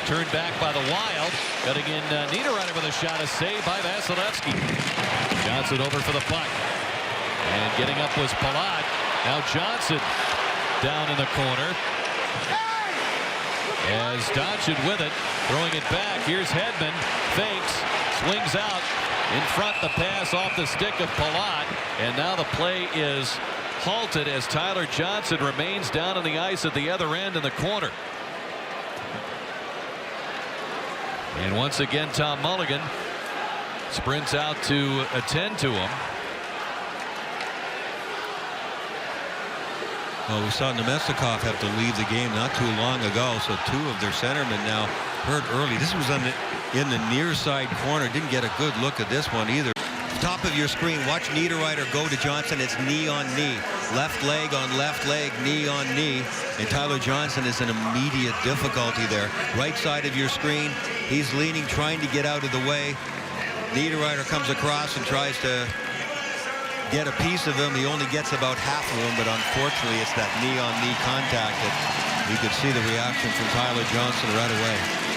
Turned back by the Wild. Cutting in Niederreiter with a shot. A save by Vasilevsky. Johnson over for the puck. And getting up was Palat. Now Johnson down in the corner. As Doncic with it, throwing it back. Here's Hedman. Fakes. Swings out. In front, the pass off the stick of Palat. And now the play is halted as Tyler Johnson remains down on the ice at the other end in the corner. And once again, Tom Mulligan sprints out to attend to him. Well, we saw Nemestikov have to leave the game not too long ago, so two of their centermen now hurt early. This was in the near side corner. Didn't get a good look at this one either. Top of your screen, watch Niederreiter go to Johnson. It's knee on knee. Left leg on left leg, knee on knee. And Tyler Johnson is in immediate difficulty there. Right side of your screen, he's leaning, trying to get out of the way. Niederreiter comes across and tries to get a piece of him. He only gets about half of him, but unfortunately it's that knee on knee contact that you could see the reaction from Tyler Johnson right away.